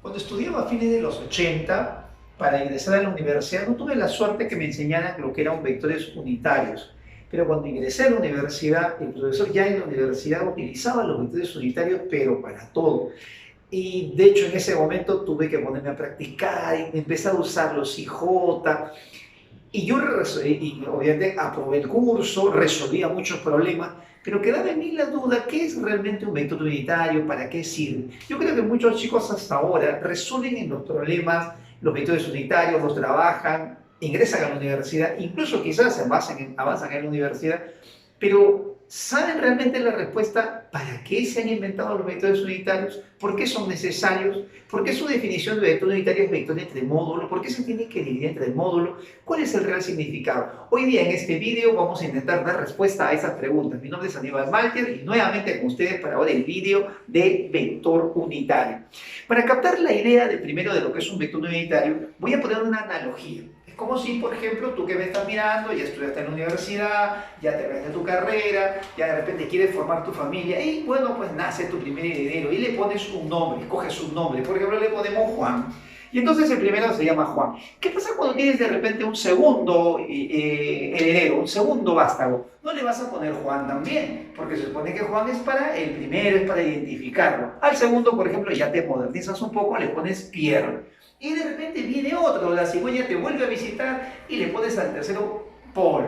Cuando estudiaba a fines de los 80, para ingresar a la universidad, no tuve la suerte que me enseñaran lo que eran vectores unitarios. Pero cuando ingresé a la universidad, el profesor ya en la universidad utilizaba los vectores unitarios, pero para todo. Y de hecho en ese momento tuve que ponerme a practicar y empezar a usar los IJ. Y yo obviamente aprobé el curso, resolvía muchos problemas, pero quedaba en mí la duda, ¿qué es realmente un vector unitario? ¿Para qué sirve? Yo creo que muchos chicos hasta ahora resuelven en los problemas los vectores unitarios, los trabajan, ingresan a la universidad, incluso quizás avanzan en la universidad, pero ¿saben realmente la respuesta para qué se han inventado los vectores unitarios? ¿Por qué son necesarios? ¿Por qué su definición de vector unitario es vector entre módulos? ¿Por qué se tiene que dividir entre módulos? ¿Cuál es el real significado? Hoy día en este vídeo vamos a intentar dar respuesta a esas preguntas. Mi nombre es Aníbal Malter y nuevamente con ustedes para ahora el vídeo de vector unitario. Para captar la idea de primero de lo que es un vector unitario, voy a poner una analogía. Como si, por ejemplo, tú que me estás mirando, ya estudiaste en la universidad, ya terminaste tu carrera, ya de repente quieres formar tu familia y bueno, pues nace tu primer heredero y le pones un nombre, coges un nombre, por ejemplo le ponemos Juan. Y entonces el primero se llama Juan. ¿Qué pasa cuando tienes de repente un segundo heredero, un segundo vástago? No le vas a poner Juan también, porque se supone que Juan es para el primero, es para identificarlo. Al segundo, por ejemplo, ya te modernizas un poco, le pones Pierre. Y de repente viene otro, la cigüeña te vuelve a visitar y le pones al tercero Paul.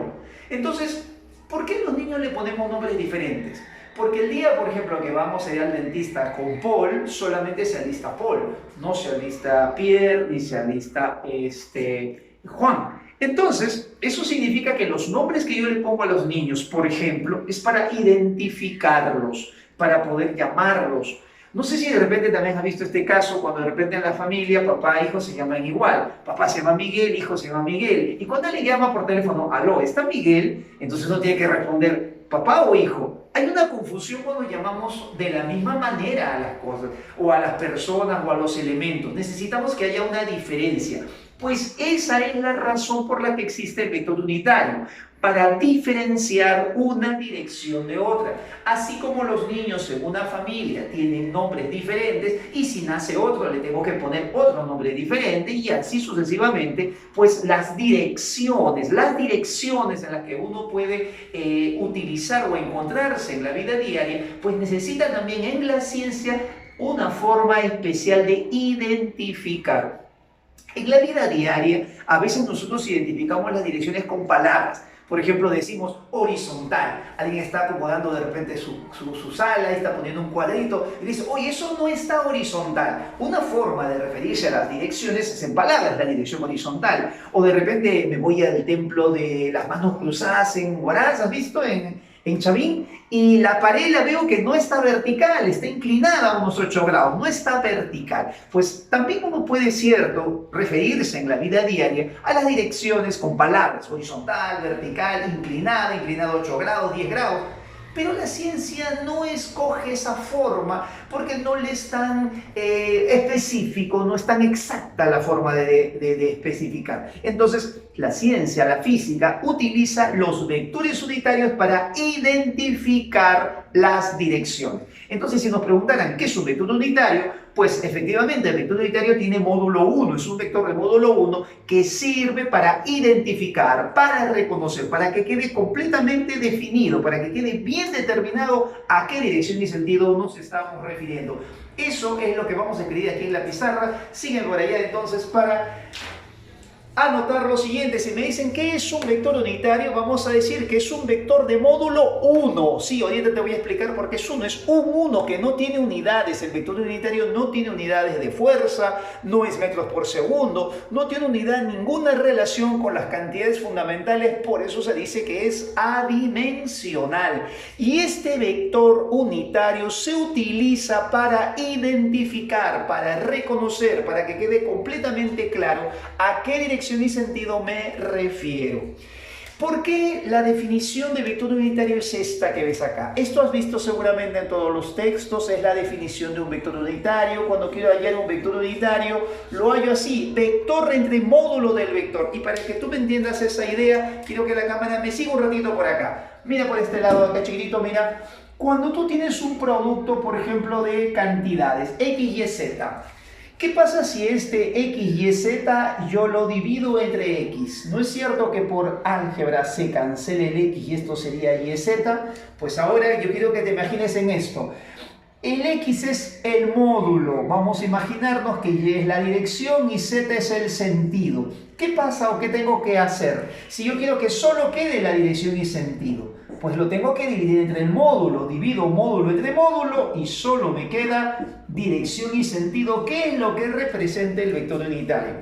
Entonces, ¿por qué los niños le ponemos nombres diferentes? Porque el día, por ejemplo, que vamos a ir al dentista con Paul, solamente se alista Paul, no se alista Pierre ni se alista Juan. Entonces, eso significa que los nombres que yo le pongo a los niños, por ejemplo, es para identificarlos, para poder llamarlos. No sé si de repente también has visto este caso, cuando de repente en la familia papá e hijo se llaman igual. Papá se llama Miguel, hijo se llama Miguel. Y cuando le llama por teléfono, aló, ¿está Miguel? Entonces uno tiene que responder, papá o hijo. Hay una confusión cuando llamamos de la misma manera a las cosas, o a las personas, o a los elementos. Necesitamos que haya una diferencia. Pues esa es la razón por la que existe el vector unitario, para diferenciar una dirección de otra. Así como los niños en una familia tienen nombres diferentes y si nace otro le tengo que poner otro nombre diferente y así sucesivamente, pues las direcciones en las que uno puede utilizar o encontrarse en la vida diaria, pues necesitan también en la ciencia una forma especial de identificar. En la vida diaria, a veces nosotros identificamos las direcciones con palabras. Por ejemplo, decimos horizontal. Alguien está acomodando de repente su sala, está poniendo un cuadrito y dice, oye, eso no está horizontal. Una forma de referirse a las direcciones es en palabras, la dirección horizontal. O de repente me voy al templo de las manos cruzadas en Huaraz, ¿has visto? En Chavín, y la pared la veo que no está vertical, está inclinada a unos 8 grados, no está vertical. Pues también uno puede, cierto, referirse en la vida diaria a las direcciones con palabras, horizontal, vertical, inclinada 8 grados, 10 grados. Pero la ciencia no escoge esa forma porque no le es tan específico, no es tan exacta la forma de especificar. Entonces, la ciencia, la física, utiliza los vectores unitarios para identificar las direcciones. Entonces, si nos preguntaran qué es un vector unitario, pues efectivamente el vector unitario tiene módulo 1, es un vector de módulo 1 que sirve para identificar, para reconocer, para que quede completamente definido, para que quede bien determinado a qué dirección y sentido nos estamos refiriendo. Eso es lo que vamos a escribir aquí en la pizarra. Siguen por allá entonces para anotar lo siguiente. Si me dicen qué es un vector unitario, vamos a decir que es un vector de módulo 1. Sí, ahorita te voy a explicar por qué es 1. Es un 1 que no tiene unidades. El vector unitario no tiene unidades de fuerza, no es metros por segundo, no tiene unidad, ninguna relación con las cantidades fundamentales. Por eso se dice que es adimensional. Y este vector unitario se utiliza para identificar, para reconocer, para que quede completamente claro a qué dirección y sentido me refiero. ¿Por qué la definición de vector unitario es esta que ves acá? Esto has visto seguramente en todos los textos, es la definición de un vector unitario. Cuando quiero hallar un vector unitario, lo hallo así, vector entre módulo del vector. Y para que tú me entiendas esa idea, quiero que la cámara me siga un ratito por acá. Mira por este lado, acá chiquitito, mira. Cuando tú tienes un producto, por ejemplo, de cantidades, X, Y, Z, ¿Qué pasa si este x, y, z yo lo divido entre x? ¿No es cierto que por álgebra se cancele el x y esto sería y, z? Pues ahora yo quiero que te imagines en esto. El x es el módulo, vamos a imaginarnos que y es la dirección y z es el sentido. ¿Qué pasa o qué tengo que hacer? Si yo quiero que solo quede la dirección y sentido, pues lo tengo que dividir entre el módulo, divido módulo entre módulo y solo me queda dirección y sentido, que es lo que representa el vector unitario.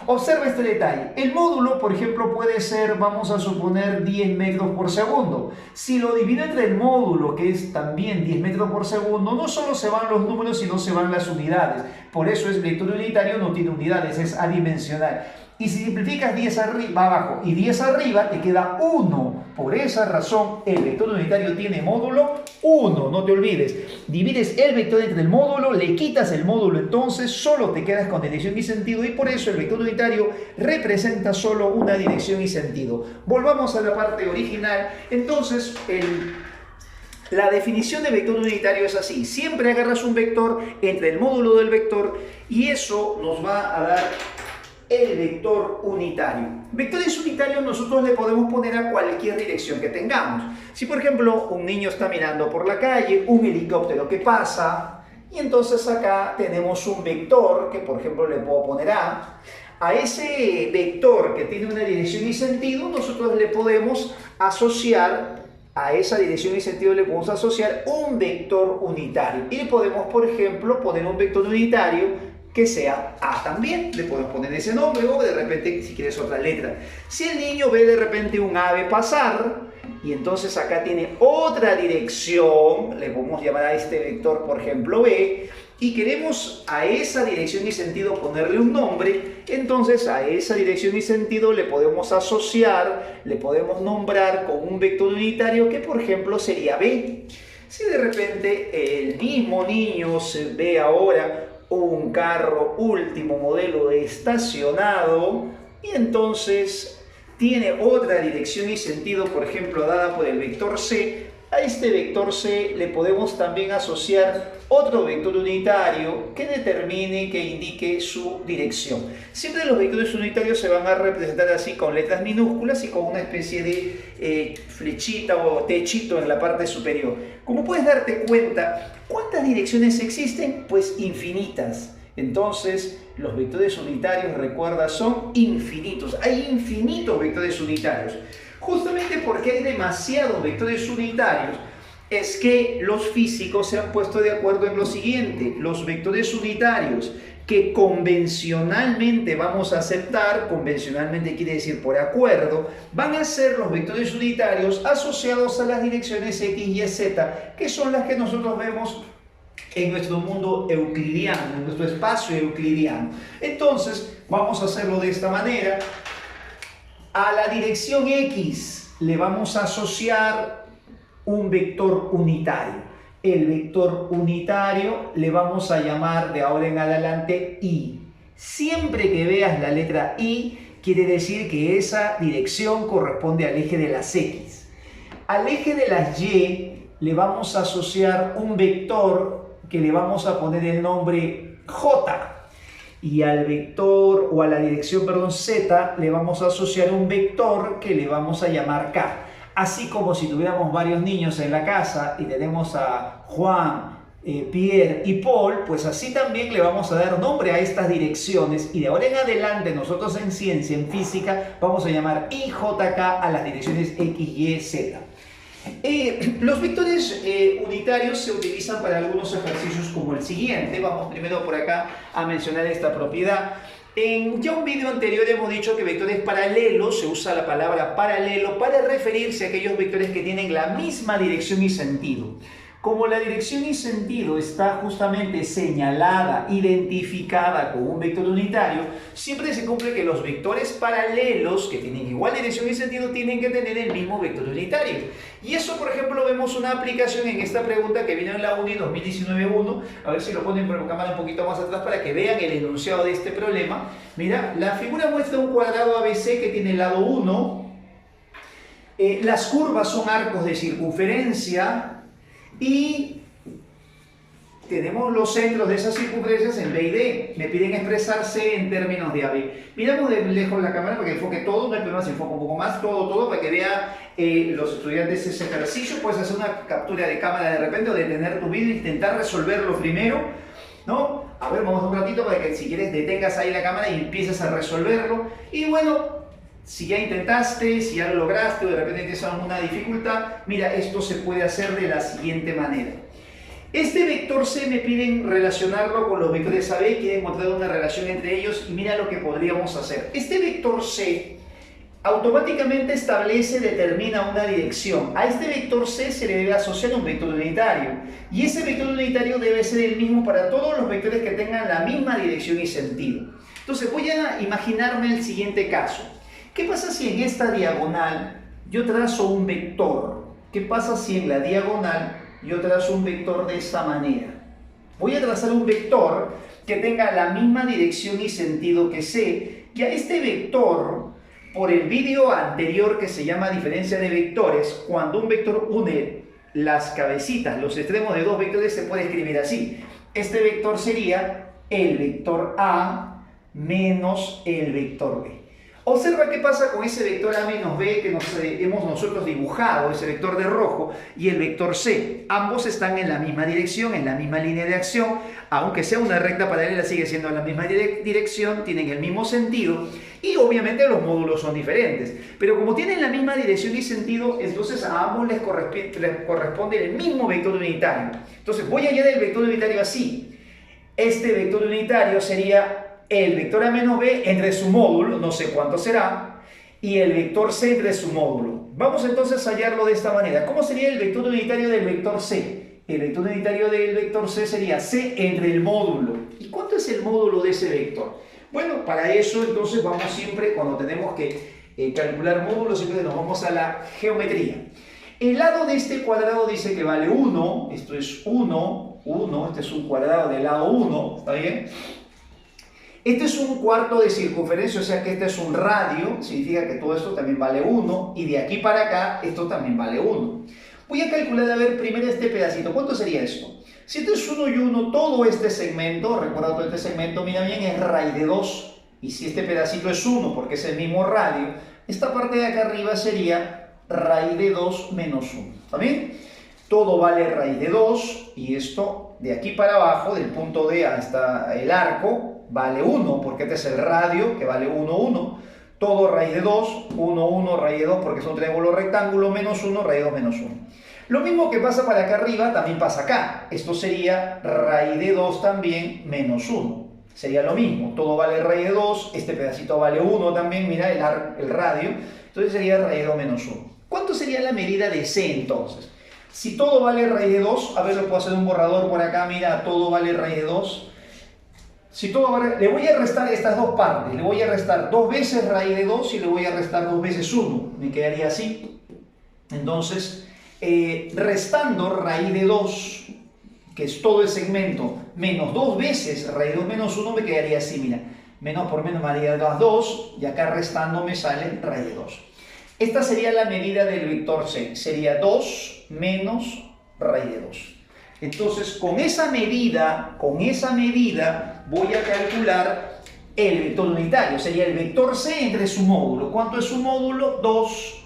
Observa este detalle. El módulo, por ejemplo, puede ser, vamos a suponer, 10 metros por segundo. Si lo divido entre el módulo, que es también 10 metros por segundo, no solo se van los números, sino se van las unidades. Por eso es vector unitario, no tiene unidades, es adimensional. Y si simplificas 10 arriba, abajo y 10 arriba, te queda 1. Por esa razón, el vector unitario tiene módulo 1. No te olvides. Divides el vector entre el módulo, le quitas el módulo, entonces solo te quedas con dirección y sentido. Y por eso el vector unitario representa solo una dirección y sentido. Volvamos a la parte original. Entonces, la definición de vector unitario es así. Siempre agarras un vector entre el módulo del vector y eso nos va a dar el vector unitario. Vectores unitarios nosotros le podemos poner a cualquier dirección que tengamos. Si por ejemplo un niño está mirando por la calle, un helicóptero que pasa, y entonces acá tenemos un vector que por ejemplo le puedo poner a ese vector que tiene una dirección y sentido, nosotros le podemos asociar, a esa dirección y sentido le podemos asociar un vector unitario. Y le podemos, por ejemplo, poner un vector unitario que sea A también, le podemos poner ese nombre o de repente si quieres otra letra. Si el niño ve de repente un ave pasar y entonces acá tiene otra dirección, le podemos llamar a este vector por ejemplo B, y queremos a esa dirección y sentido ponerle un nombre, entonces a esa dirección y sentido le podemos asociar, le podemos nombrar con un vector unitario que por ejemplo sería B. Si de repente el mismo niño se ve ahora un carro último modelo estacionado y entonces tiene otra dirección y sentido, por ejemplo, dada por el vector C, a este vector C le podemos también asociar otro vector unitario que determine, que indique su dirección. Siempre los vectores unitarios se van a representar así con letras minúsculas y con una especie de flechita o techito en la parte superior. Como puedes darte cuenta, ¿cuántas direcciones existen? Pues infinitas. Entonces, los vectores unitarios, recuerda, son infinitos. Hay infinitos vectores unitarios. Justamente porque hay demasiados vectores unitarios, es que los físicos se han puesto de acuerdo en lo siguiente. Los vectores unitarios que convencionalmente vamos a aceptar, convencionalmente quiere decir por acuerdo, van a ser los vectores unitarios asociados a las direcciones X, Y, Z, que son las que nosotros vemos en nuestro mundo euclidiano, en nuestro espacio euclidiano. Entonces, vamos a hacerlo de esta manera. A la dirección X le vamos a asociar un vector unitario. El vector unitario le vamos a llamar de ahora en adelante Y. Siempre que veas la letra Y, quiere decir que esa dirección corresponde al eje de las X. Al eje de las Y le vamos a asociar un vector que le vamos a poner el nombre J. Y al vector, o a la dirección, perdón, Z, le vamos a asociar un vector que le vamos a llamar K. Así como si tuviéramos varios niños en la casa y tenemos a Juan, Pierre y Paul, pues así también le vamos a dar nombre a estas direcciones y de ahora en adelante nosotros en ciencia, en física, vamos a llamar IJK a las direcciones X, Y, Z. Los vectores unitarios se utilizan para algunos ejercicios como el siguiente. Vamos primero por acá a mencionar esta propiedad. En ya un video anterior hemos dicho que vectores paralelos, se usa la palabra paralelo para referirse a aquellos vectores que tienen la misma dirección y sentido. Como la dirección y sentido está justamente señalada, identificada con un vector unitario, siempre se cumple que los vectores paralelos, que tienen igual dirección y sentido, tienen que tener el mismo vector unitario. Y eso, por ejemplo, vemos una aplicación en esta pregunta que vino en la UNI 2019-1. A ver si lo ponen por cámara un poquito más atrás para que vean el enunciado de este problema. Mira, la figura muestra un cuadrado ABC que tiene el lado 1. Las curvas son arcos de circunferencia. Y tenemos los centros de esas circunferencias en B y D. Me piden expresar C en términos de AB. Miramos de lejos la cámara para que enfoque todo, no hay problema si enfoca un poco más, todo, para que vea los estudiantes ese ejercicio. Puedes hacer una captura de cámara de repente o detener tu vídeo e intentar resolverlo primero, ¿no? A ver, vamos un ratito para que si quieres detengas ahí la cámara y empieces a resolverlo. Y bueno, si ya intentaste, si ya lo lograste o de repente tienes alguna dificultad, mira, esto se puede hacer de la siguiente manera. Este vector C me piden relacionarlo con los vectores AB, quieren encontrar una relación entre ellos y mira lo que podríamos hacer. Este vector C automáticamente establece, determina una dirección. A este vector C se le debe asociar un vector unitario y ese vector unitario debe ser el mismo para todos los vectores que tengan la misma dirección y sentido. Entonces voy a imaginarme el siguiente caso. ¿Qué pasa si en esta diagonal yo trazo un vector? ¿Qué pasa si en la diagonal yo trazo un vector de esta manera? Voy a trazar un vector que tenga la misma dirección y sentido que C, y a este vector, por el vídeo anterior que se llama diferencia de vectores, cuando un vector une las cabecitas, los extremos de dos vectores, se puede escribir así. Este vector sería el vector A menos el vector B. Observa qué pasa con ese vector A menos B que hemos nosotros dibujado, ese vector de rojo, y el vector C. Ambos están en la misma dirección, en la misma línea de acción, aunque sea una recta paralela, sigue siendo la misma dirección, tienen el mismo sentido, y obviamente los módulos son diferentes. Pero como tienen la misma dirección y sentido, entonces a ambos les corresponde el mismo vector unitario. Entonces voy a hallar el vector unitario así. Este vector unitario sería el vector A menos B entre su módulo, no sé cuánto será, y el vector C entre su módulo. Vamos entonces a hallarlo de esta manera. ¿Cómo sería el vector unitario del vector C? El vector unitario del vector C sería C entre el módulo. ¿Y cuánto es el módulo de ese vector? Bueno, para eso entonces vamos siempre, cuando tenemos que calcular módulos, siempre nos vamos a la geometría. El lado de este cuadrado dice que vale 1, esto es 1, este es un cuadrado del lado 1, ¿está bien? Este es un cuarto de circunferencia, o sea que este es un radio, significa que todo esto también vale 1, y de aquí para acá esto también vale 1. Voy a calcular, a ver, primero este pedacito, ¿cuánto sería esto? Si esto es 1 y 1, todo este segmento, recuerda todo este segmento, mira bien, es raíz de 2, y si este pedacito es 1, porque es el mismo radio, esta parte de acá arriba sería raíz de 2 menos 1, ¿está bien? Todo vale raíz de 2, y esto de aquí para abajo, del punto D hasta el arco, vale 1, porque este es el radio, que vale 1, 1. Todo raíz de 2, 1, 1, raíz de 2, porque es un triángulo rectángulo, menos 1, raíz de 2, menos 1. Lo mismo que pasa para acá arriba, también pasa acá. Esto sería raíz de 2 también, menos 1. Sería lo mismo, todo vale raíz de 2, este pedacito vale 1 también, mira el radio. Entonces sería raíz de 2 menos 1. ¿Cuánto sería la medida de C entonces? Si todo vale raíz de 2, a ver, lo puedo hacer un borrador por acá, mira, todo vale raíz de 2. Si todo vale, le voy a restar estas dos partes, le voy a restar 2 veces raíz de 2 y le voy a restar 2 veces 1, me quedaría así. Entonces, restando raíz de 2, que es todo el segmento, menos 2 veces raíz de 2 menos 1, me quedaría así, mira, menos por menos me haría las 2, y acá restando me sale raíz de 2. Esta sería la medida del vector C, sería 2 menos raíz de 2. Entonces, con esa medida voy a calcular el vector unitario. Sería el vector C entre su módulo. ¿Cuánto es su módulo? 2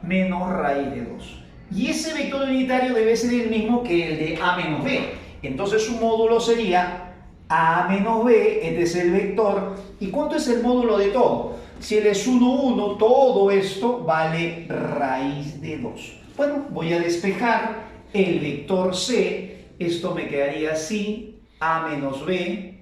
menos raíz de 2. Y ese vector unitario debe ser el mismo que el de A menos B. Entonces, su módulo sería A menos B, este es el vector. ¿Y cuánto es el módulo de todo? Si él es 1, 1, todo esto vale raíz de 2. Bueno, voy a despejar el vector C, esto me quedaría así, A menos B,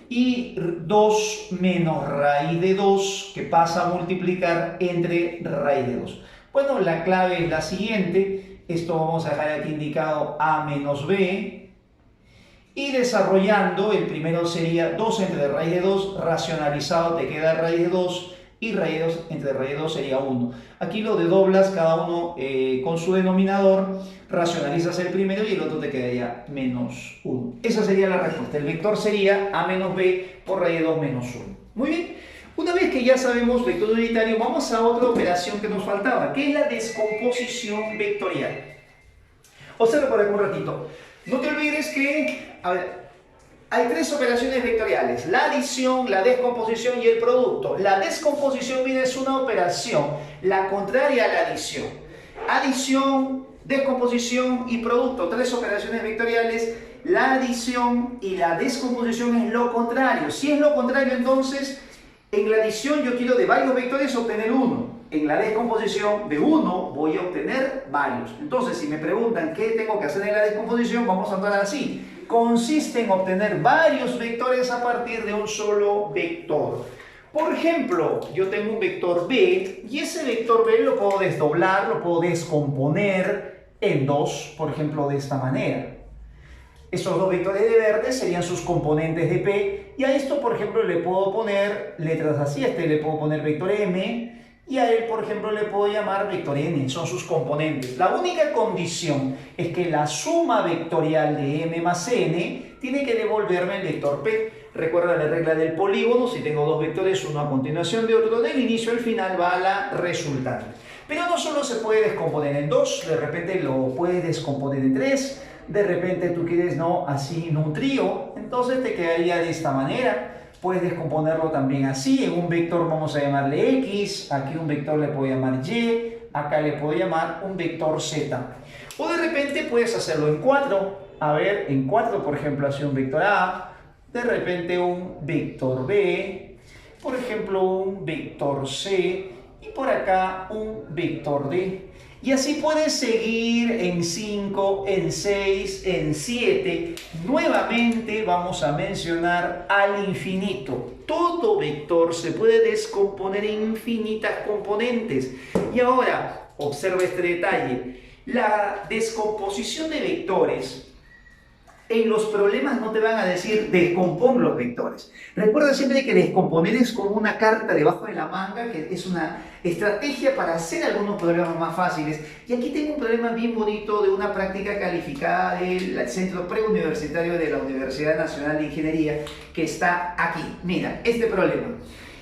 y 2 menos raíz de 2, que pasa a multiplicar entre raíz de 2. Bueno, la clave es la siguiente, esto vamos a dejar aquí indicado A menos B, y desarrollando, el primero sería 2 entre raíz de 2, racionalizado te queda raíz de 2, y raíz de 2 entre raíz de 2 sería 1. Aquí lo dedoblas cada uno con su denominador, racionalizas el primero y el otro te quedaría menos 1. Esa sería la respuesta. El vector sería A menos B por raíz de 2 menos 1. Muy bien. Una vez que ya sabemos vector unitario, vamos a otra operación que nos faltaba, que es la descomposición vectorial. Observa por aquí un ratito. No te olvides que, a ver, hay tres operaciones vectoriales: la adición, la descomposición y el producto. La descomposición, mira, es una operación, la contraria a la adición. Adición, descomposición y producto, tres operaciones vectoriales. La adición y la descomposición es lo contrario. Si es lo contrario, entonces, en la adición yo quiero de varios vectores obtener uno. En la descomposición de uno voy a obtener varios. Entonces, si me preguntan qué tengo que hacer en la descomposición, vamos a andar así. Consiste en obtener varios vectores a partir de un solo vector. Por ejemplo, yo tengo un vector B y ese vector B lo puedo desdoblar, lo puedo descomponer en dos, por ejemplo, de esta manera. Estos dos vectores de verde serían sus componentes de P, y a esto, por ejemplo, le puedo poner letras así. A este le puedo poner vector M, y a él, por ejemplo, le puedo llamar vector N. Son sus componentes. La única condición es que la suma vectorial de M más N tiene que devolverme el vector P. Recuerda la regla del polígono: si tengo dos vectores, uno a continuación de otro, del inicio al final va a la resultante. Pero no solo se puede descomponer en dos, de repente lo puedes descomponer en tres. De repente tú quieres, no, así en un trío, entonces te quedaría de esta manera. Puedes descomponerlo también así. En un vector vamos a llamarle X, aquí un vector le puedo llamar Y, acá le puedo llamar un vector Z. O de repente puedes hacerlo en cuatro. A ver, en cuatro, por ejemplo, hace un vector A, de repente un vector B, por ejemplo un vector C, y por acá un vector D. Y así puedes seguir en 5, en 6, en 7. Nuevamente vamos a mencionar al infinito. Todo vector se puede descomponer en infinitas componentes. Y ahora, observa este detalle. La descomposición de vectores, en los problemas no te van a decir descompón los vectores. Recuerda siempre que descomponer es como una carta debajo de la manga, que es una estrategia para hacer algunos problemas más fáciles. Y aquí tengo un problema bien bonito de una práctica calificada del Centro Preuniversitario de la Universidad Nacional de Ingeniería, que está aquí. Mira, este problema.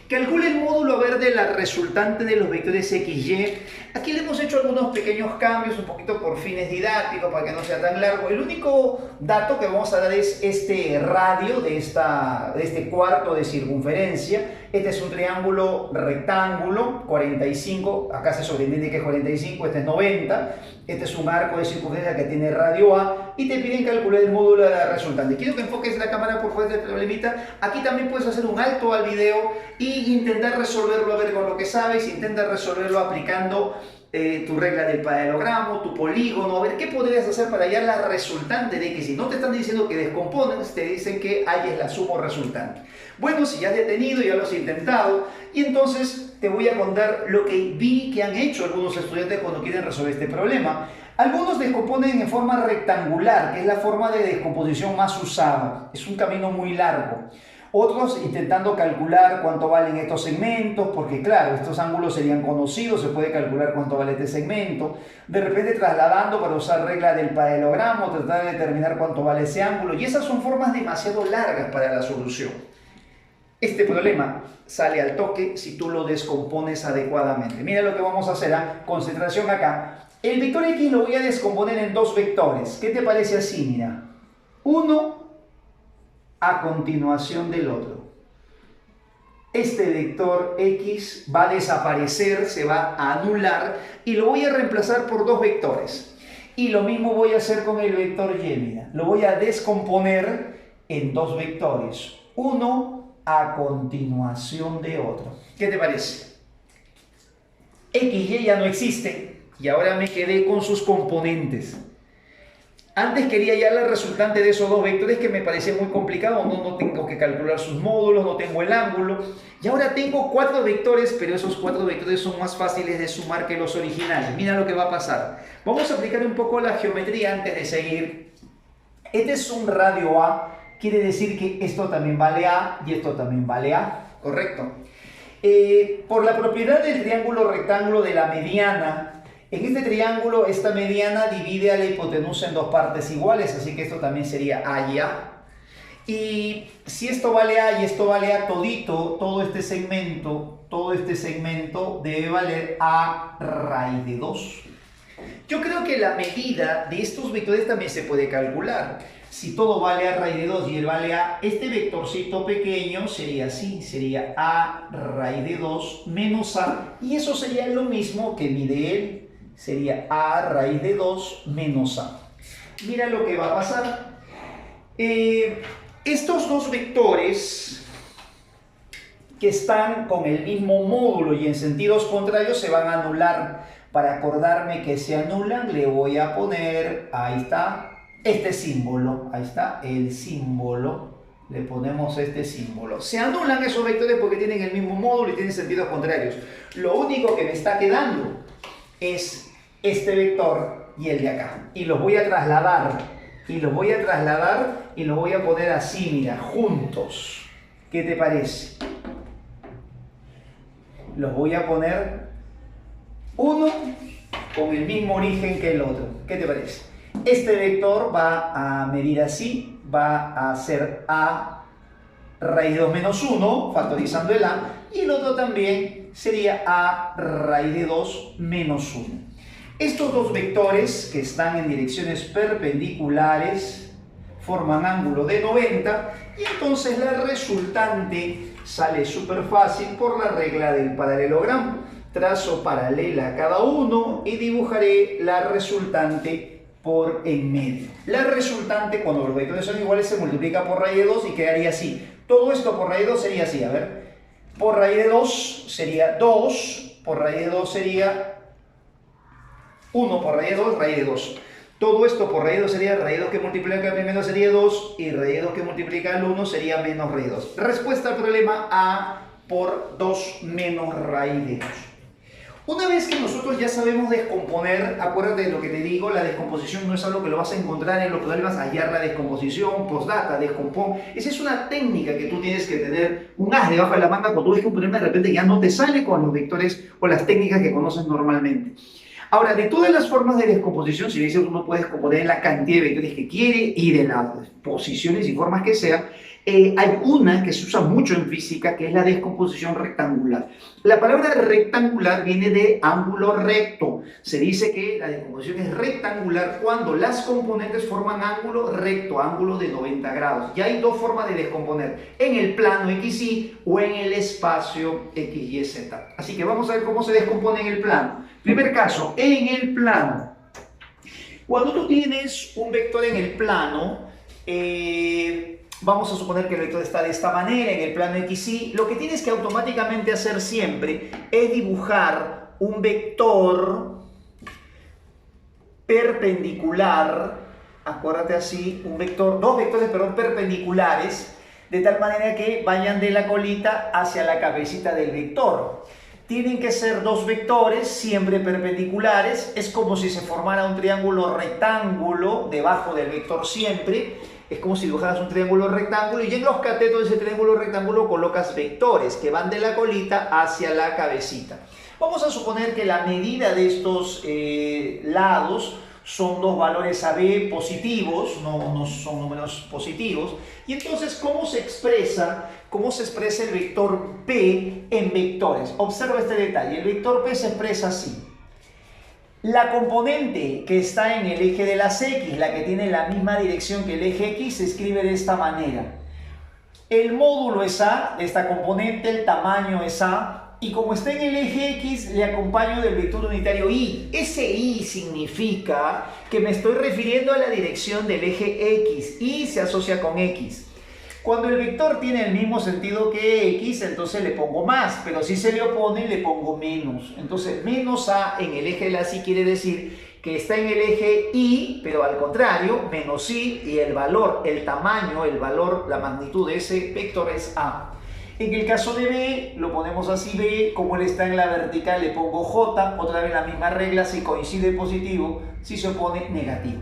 Calcula el módulo a ver de la resultante de los vectores XY. Aquí le hemos hecho algunos pequeños cambios, un poquito por fines didácticos, para que no sea tan largo. El único dato que vamos a dar es este radio de este cuarto de circunferencia. Este es un triángulo rectángulo, 45, acá se sobreentiende que es 45, este es 90. Este es un arco de circunferencia que tiene radio A, y te piden calcular el módulo de la resultante. Quiero que enfoques la cámara por fuera del problemita. Aquí también puedes hacer un alto al video y intentar resolverlo, a ver con lo que sabes. Intenta resolverlo aplicando tu regla del paralelogramo, tu polígono, a ver qué podrías hacer para hallar la resultante de X. Si no te están diciendo que descompones, te dicen que halles la suma resultante. Bueno, si ya has detenido, ya lo has intentado, y entonces te voy a contar lo que vi que han hecho algunos estudiantes cuando quieren resolver este problema. Algunos descomponen en forma rectangular, que es la forma de descomposición más usada. Es un camino muy largo. Otros intentando calcular cuánto valen estos segmentos, porque claro, estos ángulos serían conocidos, se puede calcular cuánto vale este segmento. De repente trasladando para usar regla del paralelogramo, tratar de determinar cuánto vale ese ángulo. Y esas son formas demasiado largas para la solución. Este problema sale al toque si tú lo descompones adecuadamente. Mira lo que vamos a hacer, concentración acá. El vector X lo voy a descomponer en dos vectores. ¿Qué te parece así? Mira, uno a continuación del otro. Este vector X va a desaparecer, se va a anular, y lo voy a reemplazar por dos vectores. Y lo mismo voy a hacer con el vector Y. Mira, lo voy a descomponer en dos vectores, uno a continuación de otro. ¿Qué te parece? XY ya no existe y ahora me quedé con sus componentes. Antes quería hallar la resultante de esos dos vectores, que me parecía muy complicado. No tengo que calcular sus módulos, no tengo el ángulo. Y ahora tengo cuatro vectores, pero esos cuatro vectores son más fáciles de sumar que los originales. Mira lo que va a pasar. Vamos a aplicar un poco la geometría antes de seguir. Este es un radio A. Quiere decir que esto también vale A y esto también vale A. ¿Correcto? Por la propiedad del triángulo rectángulo de la mediana, en este triángulo, esta mediana divide a la hipotenusa en dos partes iguales, así que esto también sería A y A. Y si esto vale A y esto vale A todito, todo este segmento debe valer A raíz de 2. Yo creo que la medida de estos vectores también se puede calcular. Si todo vale a raíz de 2 y él vale a, este vectorcito pequeño sería así, sería a raíz de 2 menos a, y eso sería lo mismo que mide él, sería a raíz de 2 menos a. Mira lo que va a pasar. Estos dos vectores que están con el mismo módulo y en sentidos contrarios se van a anular. Para acordarme que se anulan, le voy a poner, ahí está, este símbolo, ahí está el símbolo, le ponemos este símbolo. Se anulan esos vectores porque tienen el mismo módulo y tienen sentidos contrarios. Lo único que me está quedando es este vector y el de acá. Y los voy a trasladar, y los voy a poner así, mira, juntos. ¿Qué te parece? Los voy a poner uno con el mismo origen que el otro. ¿Qué te parece? Este vector va a medir así, va a ser a raíz de 2 menos 1, factorizando el a, y el otro también sería a raíz de 2 menos 1. Estos dos vectores que están en direcciones perpendiculares forman ángulo de 90 y entonces la resultante sale súper fácil por la regla del paralelogramo. Trazo paralela a cada uno y dibujaré la resultante por en medio. La resultante, cuando los vectores son iguales, se multiplica por raíz de 2 y quedaría así. Todo esto por raíz de 2 sería así, a ver. Por raíz de 2 sería 2, por raíz de 2 sería 1, por raíz de 2, raíz de 2. Todo esto por raíz de 2 sería raíz de 2 que multiplica el primero sería 2 y raíz de 2 que multiplica el 1 sería menos raíz de 2. Respuesta al problema A por 2 menos raíz de 2. Una vez que nosotros ya sabemos descomponer, acuérdate de lo que te digo, la descomposición no es algo que lo vas a encontrar en los problemas, hallar la descomposición, postdata, descompón. Esa es una técnica que tú tienes que tener, un as debajo de la manga cuando tú ves que un problema de repente ya no te sale con los vectores o las técnicas que conoces normalmente. Ahora, de todas las formas de descomposición, si dices uno puede descomponer en la cantidad de vectores que quiere y de las posiciones y formas que sea, hay una que se usa mucho en física que es la descomposición rectangular. La palabra rectangular viene de ángulo recto. Se dice que la descomposición es rectangular cuando las componentes forman ángulo recto, ángulo de 90 grados. Ya hay dos formas de descomponer, en el plano XY o en el espacio XYZ. Así que vamos a ver cómo se descompone en el plano. Primer caso, en el plano. Cuando tú tienes un vector en el plano, vamos a suponer que el vector está de esta manera, en el plano XY, lo que tienes que automáticamente hacer siempre es dibujar un vector perpendicular, acuérdate así, dos vectores perpendiculares, de tal manera que vayan de la colita hacia la cabecita del vector. Tienen que ser dos vectores siempre perpendiculares, es como si se formara un triángulo rectángulo debajo del vector siempre. Es como si dibujaras un triángulo rectángulo y en los catetos de ese triángulo rectángulo colocas vectores que van de la colita hacia la cabecita. Vamos a suponer que la medida de estos lados son dos valores AB positivos, no son números positivos. Y entonces, ¿cómo se expresa el vector P en vectores? Observa este detalle, el vector P se expresa así. La componente que está en el eje de las X, la que tiene la misma dirección que el eje X, se escribe de esta manera. El módulo es A de esta componente, el tamaño es A, y como está en el eje X, le acompaño del vector unitario Y. Ese Y significa que me estoy refiriendo a la dirección del eje X. Y se asocia con X. Cuando el vector tiene el mismo sentido que X, entonces le pongo más, pero si se le opone, le pongo menos. Entonces, menos A en el eje de la Y quiere decir que está en el eje Y, pero al contrario, menos Y, y el valor, el tamaño, el valor, la magnitud de ese vector es A. En el caso de B, lo ponemos así B, como él está en la vertical, le pongo J, otra vez la misma regla, si coincide positivo, si se opone negativo.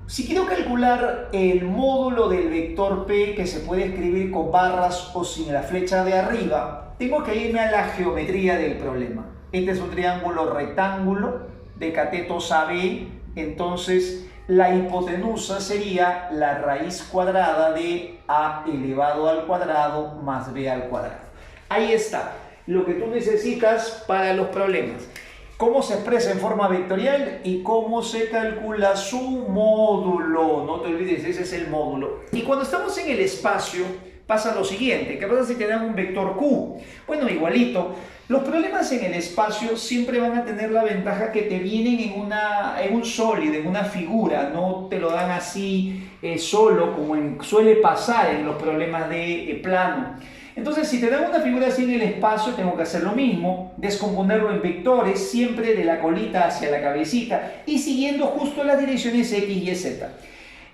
Si quiero calcular el módulo del vector P, que se puede escribir con barras o sin la flecha de arriba, tengo que irme a la geometría del problema. Este es un triángulo rectángulo de catetos AB, entonces la hipotenusa sería la raíz cuadrada de A elevado al cuadrado más B al cuadrado. Ahí está, lo que tú necesitas para los problemas. cómo se expresa en forma vectorial y cómo se calcula su módulo. No te olvides, ese es el módulo. Y cuando estamos en el espacio, pasa lo siguiente. ¿Qué pasa si te dan un vector Q? Bueno, igualito. Los problemas en el espacio siempre van a tener la ventaja que te vienen en un sólido, en una figura. No te lo dan así solo, como suele pasar en los problemas de plano. Entonces, si te dan una figura así en el espacio, tengo que hacer lo mismo, descomponerlo en vectores, siempre de la colita hacia la cabecita y siguiendo justo las direcciones X, Y, Z.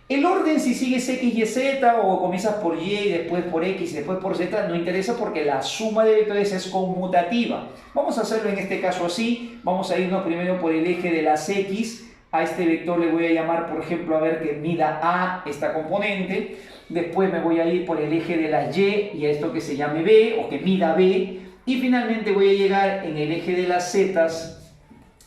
El orden, si sigues X, Y, Z o comienzas por Y y después por X y después por Z, no interesa porque la suma de vectores es conmutativa. Vamos a hacerlo en este caso así. Vamos a irnos primero por el eje de las X. A este vector le voy a llamar, por ejemplo, a ver que mida A esta componente. Después me voy a ir por el eje de las Y y a esto que se llame B o que mida B. Y finalmente voy a llegar en el eje de las Z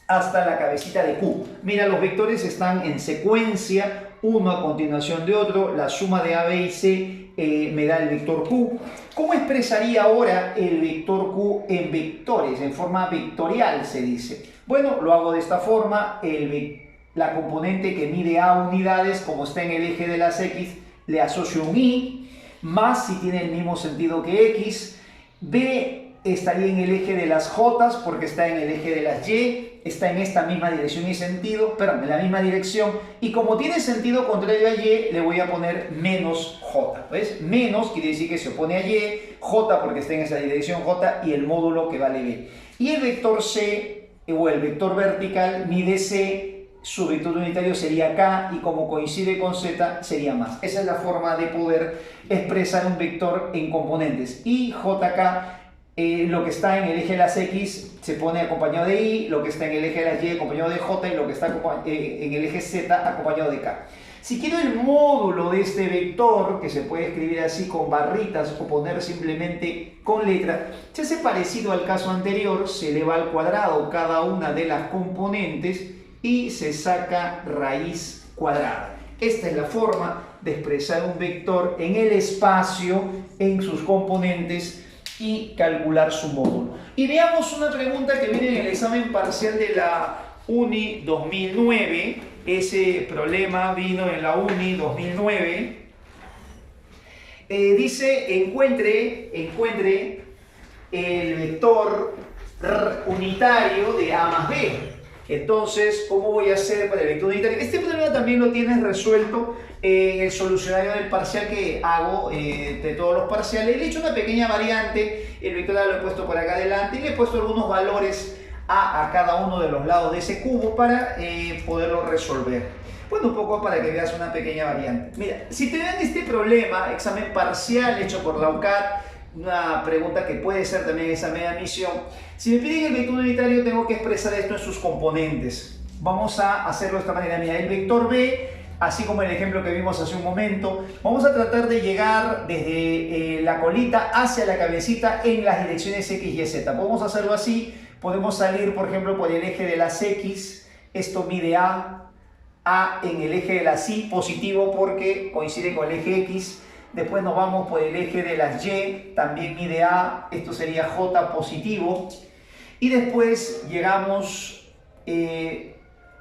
hasta la cabecita de Q. Mira, los vectores están en secuencia, uno a continuación de otro. La suma de A, B y C me da el vector Q. ¿Cómo expresaría ahora el vector Q en vectores? En forma vectorial se dice. Bueno, lo hago de esta forma. La componente que mide A unidades, como está en el eje de las X, le asocio un Y, más si tiene el mismo sentido que X. B estaría en el eje de las J, porque está en el eje de las Y, está en esta misma dirección y sentido, perdón, en la misma dirección, y como tiene sentido contrario a Y, le voy a poner menos J, ¿ves? Menos quiere decir que se opone a Y, J porque está en esa dirección J, y el módulo que vale B. Y el vector C, o el vector vertical, mide C, su vector unitario sería K, y como coincide con Z, sería más. Esa es la forma de poder expresar un vector en componentes. Y JK, lo que está en el eje de las X se pone acompañado de Y, lo que está en el eje de las Y acompañado de J, y lo que está en el eje Z acompañado de K. Si quiero el módulo de este vector, que se puede escribir así con barritas o poner simplemente con letras, se hace parecido al caso anterior, se eleva al cuadrado cada una de las componentes y se saca raíz cuadrada. Esta es la forma de expresar un vector en el espacio, en sus componentes, y calcular su módulo. Y veamos una pregunta que viene en el examen parcial de la UNI 2009. Ese problema vino en la UNI 2009. Dice, encuentre el vector unitario de A más B. Entonces, ¿cómo voy a hacer para el vector unitario? Este problema también lo tienes resuelto en el solucionario del parcial que hago de todos los parciales. Le he hecho una pequeña variante, el vector A lo he puesto por acá adelante y le he puesto algunos valores a cada uno de los lados de ese cubo para poderlo resolver. Bueno, un poco para que veas una pequeña variante. Mira, si te dan este problema, examen parcial hecho por la UCAT, una pregunta que puede ser también esa media misión. Si me piden el vector unitario, tengo que expresar esto en sus componentes. Vamos a hacerlo de esta manera. Mira, el vector B, así como el ejemplo que vimos hace un momento, vamos a tratar de llegar desde la colita hacia la cabecita en las direcciones X, Y, Z. Podemos hacerlo así. Podemos salir, por ejemplo, por el eje de las X. Esto mide A en el eje de las Y, positivo porque coincide con el eje X. Después nos vamos por el eje de las Y, también mide A, esto sería J positivo. Y después llegamos en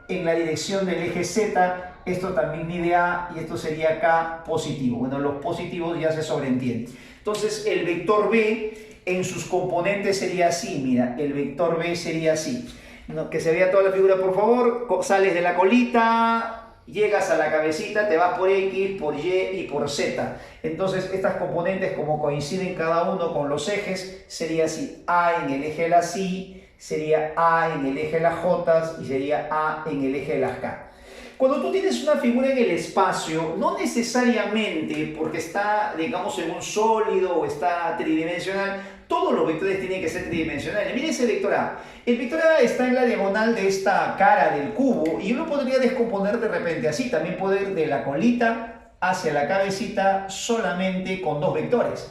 la dirección del eje Z, esto también mide A y esto sería K positivo. Bueno, los positivos ya se sobreentienden. Entonces el vector B en sus componentes sería así, mira, el vector B sería así. No, que se vea toda la figura por favor, sales de la colita, llegas a la cabecita, te vas por X, por Y y por Z. Entonces estas componentes, como coinciden cada uno con los ejes, sería así: A en el eje de las Y, sería A en el eje de las J y sería A en el eje de las K. Cuando tú tienes una figura en el espacio, no necesariamente porque está, digamos, en un sólido o está tridimensional, todos los vectores tienen que ser tridimensionales. Mire ese vector A. El vector A está en la diagonal de esta cara del cubo y uno podría descomponer de repente así. También puede ir de la colita hacia la cabecita solamente con dos vectores.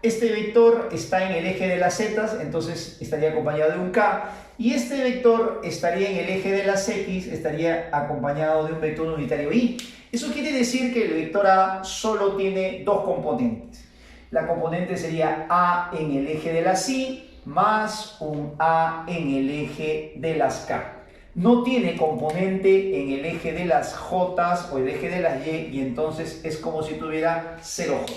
Este vector está en el eje de las Z, entonces estaría acompañado de un K. Y este vector estaría en el eje de las X, estaría acompañado de un vector unitario Y. Eso quiere decir que el vector A solo tiene dos componentes. La componente sería A en el eje de las Y más un A en el eje de las K. No tiene componente en el eje de las J o el eje de las Y entonces es como si tuviera 0J.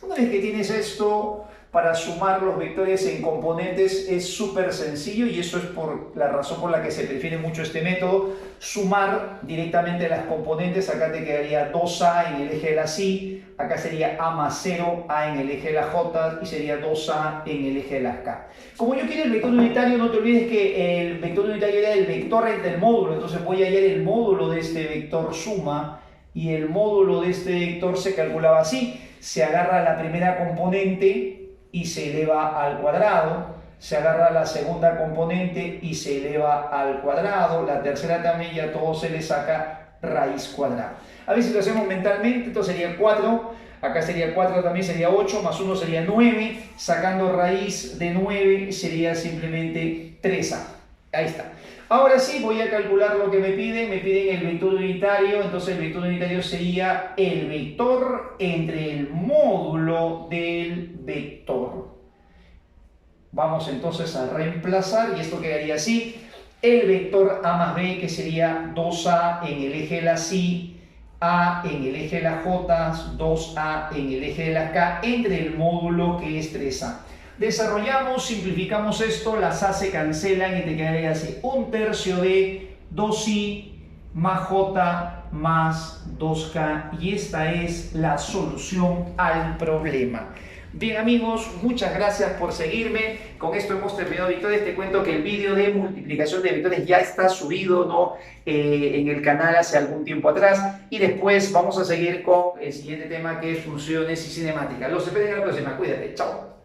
Una vez que tienes esto, para sumar los vectores en componentes es súper sencillo y eso es por la razón por la que se prefiere mucho este método. Sumar directamente las componentes, acá te quedaría 2A en el eje de las Y, acá sería A más 0, A en el eje de las J y sería 2A en el eje de las K. Como yo quiero el vector unitario, no te olvides que el vector unitario era el vector entre el módulo, entonces voy a hallar el módulo de este vector suma y el módulo de este vector se calculaba así. Se agarra la primera componente y se eleva al cuadrado, se agarra la segunda componente y se eleva al cuadrado, la tercera también ya todo se le saca raíz cuadrada. A ver si lo hacemos mentalmente, esto sería 4, acá sería 4 también, sería 8, más 1 sería 9, sacando raíz de 9 sería simplemente 3A. Ahí está. Ahora sí voy a calcular lo que me piden el vector unitario, entonces el vector unitario sería el vector entre el módulo del vector. Vamos entonces a reemplazar y esto quedaría así, el vector A más B que sería 2A en el eje de la Y, A en el eje de la J, 2A en el eje de la K entre el módulo que es 3A. Desarrollamos, simplificamos esto, las A se cancelan y te quedaría así, 1/3 de 2i más j más 2k y esta es la solución al problema. Bien amigos, muchas gracias por seguirme. Con esto hemos terminado vectores. Te cuento que el vídeo de multiplicación de vectores ya está subido, ¿no? En el canal hace algún tiempo atrás. Y después vamos a seguir con el siguiente tema que es funciones y cinemática. Los espero en la próxima. Cuídate. Chao.